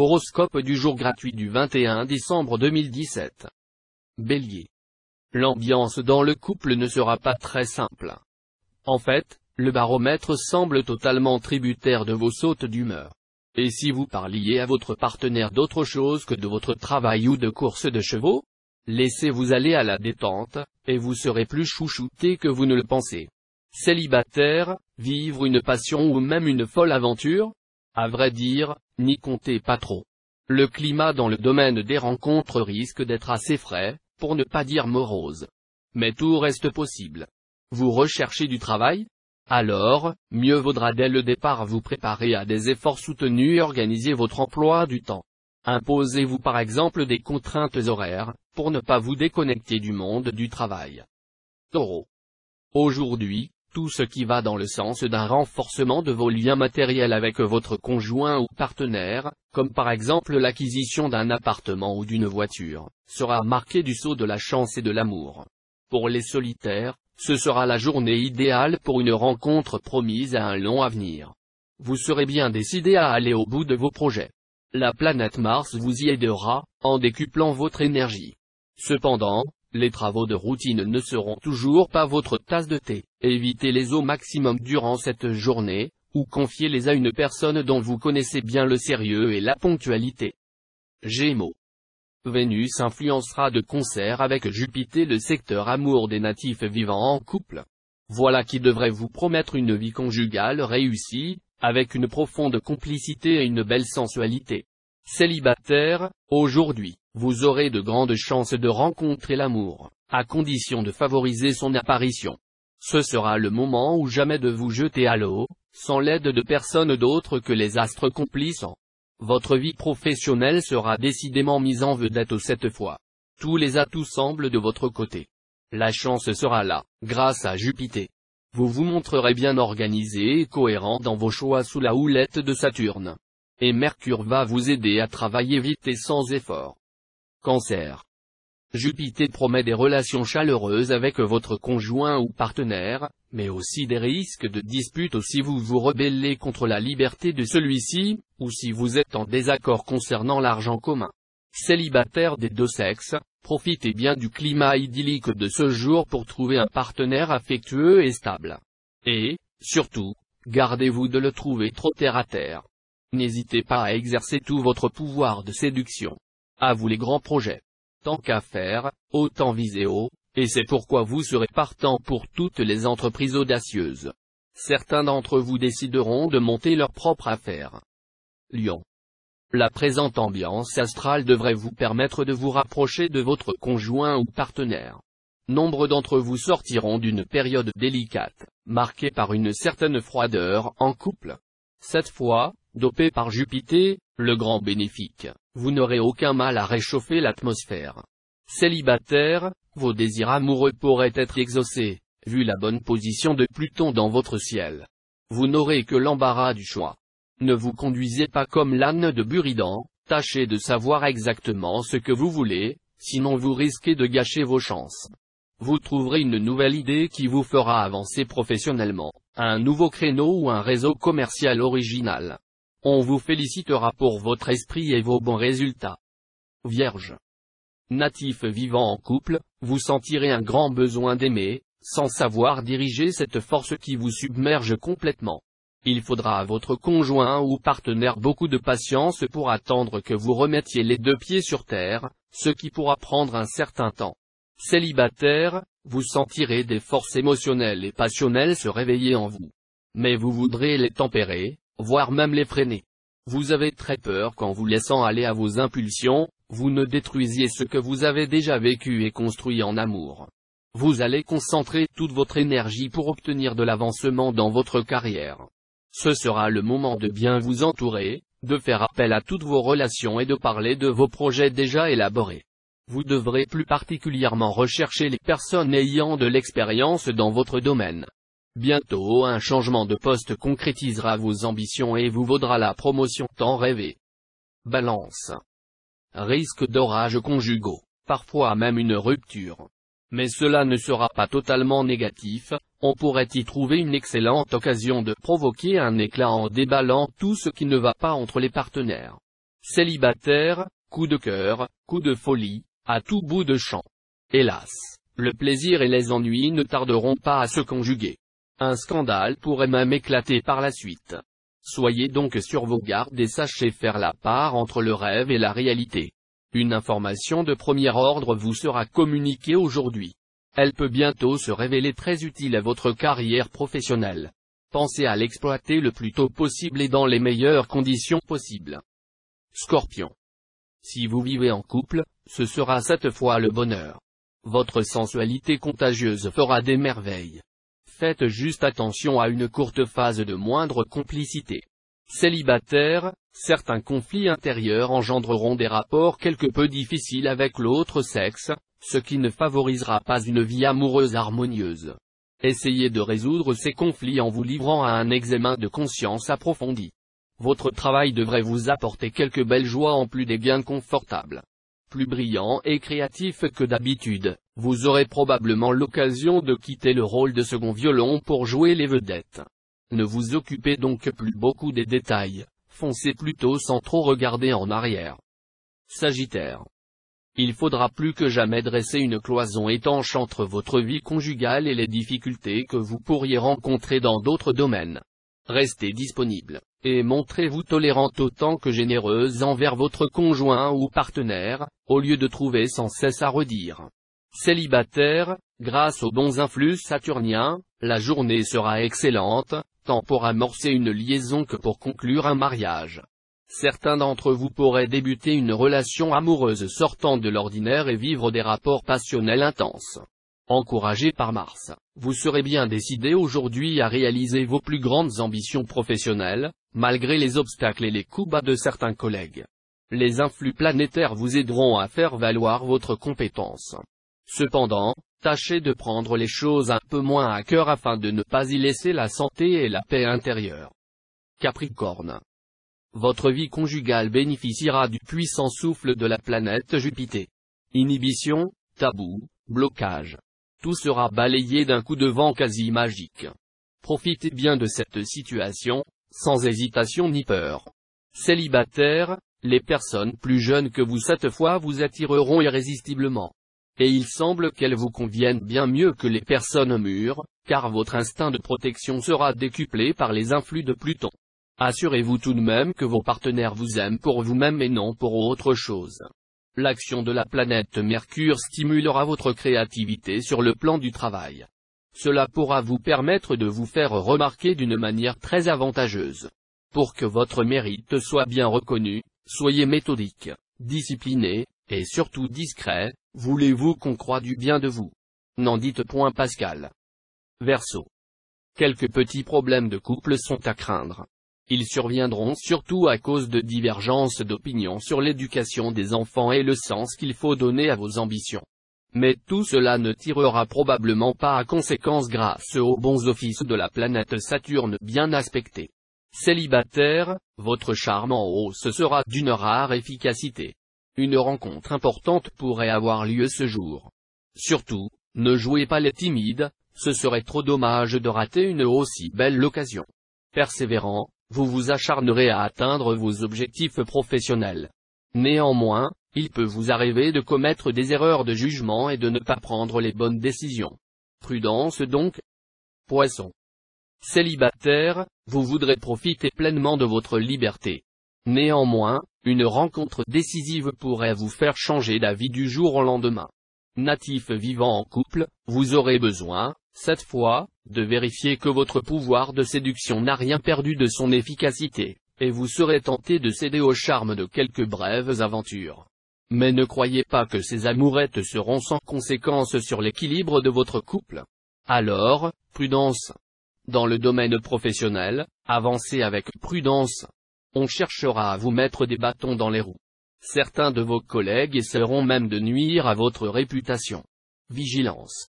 Horoscope du jour gratuit du 21 décembre 2017. Bélier. L'ambiance dans le couple ne sera pas très simple. En fait, le baromètre semble totalement tributaire de vos sautes d'humeur. Et si vous parliez à votre partenaire d'autre chose que de votre travail ou de course de chevaux? Laissez-vous aller à la détente, et vous serez plus chouchouté que vous ne le pensez. Célibataire, vivre une passion ou même une folle aventure? À vrai dire, n'y comptez pas trop. Le climat dans le domaine des rencontres risque d'être assez frais, pour ne pas dire morose. Mais tout reste possible. Vous recherchez du travail? Alors, mieux vaudra dès le départ vous préparer à des efforts soutenus et organiser votre emploi du temps. Imposez-vous par exemple des contraintes horaires, pour ne pas vous déconnecter du monde du travail. Taureau. Aujourd'hui, tout ce qui va dans le sens d'un renforcement de vos liens matériels avec votre conjoint ou partenaire, comme par exemple l'acquisition d'un appartement ou d'une voiture, sera marqué du sceau de la chance et de l'amour. Pour les solitaires, ce sera la journée idéale pour une rencontre promise à un long avenir. Vous serez bien décidé à aller au bout de vos projets. La planète Mars vous y aidera, en décuplant votre énergie. Cependant, les travaux de routine ne seront toujours pas votre tasse de thé. Évitez-les au maximum durant cette journée, ou confiez-les à une personne dont vous connaissez bien le sérieux et la ponctualité. Gémeaux. Vénus influencera de concert avec Jupiter le secteur amour des natifs vivant en couple. Voilà qui devrait vous promettre une vie conjugale réussie, avec une profonde complicité et une belle sensualité. Célibataire, aujourd'hui, vous aurez de grandes chances de rencontrer l'amour, à condition de favoriser son apparition. Ce sera le moment ou jamais de vous jeter à l'eau, sans l'aide de personne d'autre que les astres complissants. Votre vie professionnelle sera décidément mise en vedette cette fois. Tous les atouts semblent de votre côté. La chance sera là, grâce à Jupiter. Vous vous montrerez bien organisé et cohérent dans vos choix sous la houlette de Saturne. Et Mercure va vous aider à travailler vite et sans effort. Cancer. Jupiter promet des relations chaleureuses avec votre conjoint ou partenaire, mais aussi des risques de dispute si vous vous rebellez contre la liberté de celui-ci, ou si vous êtes en désaccord concernant l'argent commun. Célibataire des deux sexes, profitez bien du climat idyllique de ce jour pour trouver un partenaire affectueux et stable. Et, surtout, gardez-vous de le trouver trop terre-à-terre. N'hésitez pas à exercer tout votre pouvoir de séduction. À vous les grands projets. Tant qu'à faire, autant viser haut, et c'est pourquoi vous serez partant pour toutes les entreprises audacieuses. Certains d'entre vous décideront de monter leur propre affaire. Lion. La présente ambiance astrale devrait vous permettre de vous rapprocher de votre conjoint ou partenaire. Nombre d'entre vous sortiront d'une période délicate, marquée par une certaine froideur en couple. Cette fois, dopé par Jupiter, le grand bénéfique, vous n'aurez aucun mal à réchauffer l'atmosphère. Célibataire, vos désirs amoureux pourraient être exaucés, vu la bonne position de Pluton dans votre ciel. Vous n'aurez que l'embarras du choix. Ne vous conduisez pas comme l'âne de Buridan, tâchez de savoir exactement ce que vous voulez, sinon vous risquez de gâcher vos chances. Vous trouverez une nouvelle idée qui vous fera avancer professionnellement, un nouveau créneau ou un réseau commercial original. On vous félicitera pour votre esprit et vos bons résultats. Vierge. Natif vivant en couple, vous sentirez un grand besoin d'aimer, sans savoir diriger cette force qui vous submerge complètement. Il faudra à votre conjoint ou partenaire beaucoup de patience pour attendre que vous remettiez les deux pieds sur terre, ce qui pourra prendre un certain temps. Célibataire, vous sentirez des forces émotionnelles et passionnelles se réveiller en vous. Mais vous voudrez les tempérer, voire même les freiner. Vous avez très peur qu'en vous laissant aller à vos impulsions, vous ne détruisiez ce que vous avez déjà vécu et construit en amour. Vous allez concentrer toute votre énergie pour obtenir de l'avancement dans votre carrière. Ce sera le moment de bien vous entourer, de faire appel à toutes vos relations et de parler de vos projets déjà élaborés. Vous devrez plus particulièrement rechercher les personnes ayant de l'expérience dans votre domaine. Bientôt un changement de poste concrétisera vos ambitions et vous vaudra la promotion tant rêvée. Balance. Risque d'orages conjugaux, parfois même une rupture. Mais cela ne sera pas totalement négatif, on pourrait y trouver une excellente occasion de provoquer un éclat en déballant tout ce qui ne va pas entre les partenaires. Célibataire, coup de cœur, coup de folie, à tout bout de champ. Hélas, le plaisir et les ennuis ne tarderont pas à se conjuguer. Un scandale pourrait même éclater par la suite. Soyez donc sur vos gardes et sachez faire la part entre le rêve et la réalité. Une information de premier ordre vous sera communiquée aujourd'hui. Elle peut bientôt se révéler très utile à votre carrière professionnelle. Pensez à l'exploiter le plus tôt possible et dans les meilleures conditions possibles. Scorpion. Si vous vivez en couple, ce sera cette fois le bonheur. Votre sensualité contagieuse fera des merveilles. Faites juste attention à une courte phase de moindre complicité. Célibataire, certains conflits intérieurs engendreront des rapports quelque peu difficiles avec l'autre sexe, ce qui ne favorisera pas une vie amoureuse harmonieuse. Essayez de résoudre ces conflits en vous livrant à un examen de conscience approfondi. Votre travail devrait vous apporter quelques belles joies en plus des gains confortables. Plus brillant et créatif que d'habitude, vous aurez probablement l'occasion de quitter le rôle de second violon pour jouer les vedettes. Ne vous occupez donc plus beaucoup des détails, foncez plutôt sans trop regarder en arrière. Sagittaire. Il faudra plus que jamais dresser une cloison étanche entre votre vie conjugale et les difficultés que vous pourriez rencontrer dans d'autres domaines. Restez disponible, et montrez-vous tolérante autant que généreuse envers votre conjoint ou partenaire, au lieu de trouver sans cesse à redire. Célibataire, grâce aux bons influx saturniens, la journée sera excellente, tant pour amorcer une liaison que pour conclure un mariage. Certains d'entre vous pourraient débuter une relation amoureuse sortant de l'ordinaire et vivre des rapports passionnels intenses. Encouragé par Mars, vous serez bien décidé aujourd'hui à réaliser vos plus grandes ambitions professionnelles, malgré les obstacles et les coups bas de certains collègues. Les influx planétaires vous aideront à faire valoir votre compétence. Cependant, tâchez de prendre les choses un peu moins à cœur afin de ne pas y laisser la santé et la paix intérieure. Capricorne. Votre vie conjugale bénéficiera du puissant souffle de la planète Jupiter. Inhibition, tabou, blocage. Tout sera balayé d'un coup de vent quasi magique. Profitez bien de cette situation, sans hésitation ni peur. Célibataire, les personnes plus jeunes que vous cette fois vous attireront irrésistiblement. Et il semble qu'elles vous conviennent bien mieux que les personnes mûres, car votre instinct de protection sera décuplé par les influx de Pluton. Assurez-vous tout de même que vos partenaires vous aiment pour vous-même et non pour autre chose. L'action de la planète Mercure stimulera votre créativité sur le plan du travail. Cela pourra vous permettre de vous faire remarquer d'une manière très avantageuse. Pour que votre mérite soit bien reconnu, soyez méthodique, discipliné, et surtout discret. Voulez-vous qu'on croie du bien de vous? N'en dites point Pascal. Verseau. Quelques petits problèmes de couple sont à craindre. Ils surviendront surtout à cause de divergences d'opinion sur l'éducation des enfants et le sens qu'il faut donner à vos ambitions. Mais tout cela ne tirera probablement pas à conséquence grâce aux bons offices de la planète Saturne bien aspectée. Célibataire, votre charme en hausse sera d'une rare efficacité. Une rencontre importante pourrait avoir lieu ce jour. Surtout, ne jouez pas les timides, ce serait trop dommage de rater une aussi belle occasion. Persévérant, vous vous acharnerez à atteindre vos objectifs professionnels. Néanmoins, il peut vous arriver de commettre des erreurs de jugement et de ne pas prendre les bonnes décisions. Prudence donc. Poisson. Célibataire, vous voudrez profiter pleinement de votre liberté. Néanmoins, une rencontre décisive pourrait vous faire changer d'avis du jour au lendemain. Natif vivant en couple, vous aurez besoin, cette fois, de vérifier que votre pouvoir de séduction n'a rien perdu de son efficacité, et vous serez tenté de céder au charme de quelques brèves aventures. Mais ne croyez pas que ces amourettes seront sans conséquence sur l'équilibre de votre couple. Alors, prudence. Dans le domaine professionnel, avancez avec prudence. On cherchera à vous mettre des bâtons dans les roues. Certains de vos collègues essaieront même de nuire à votre réputation. Vigilance.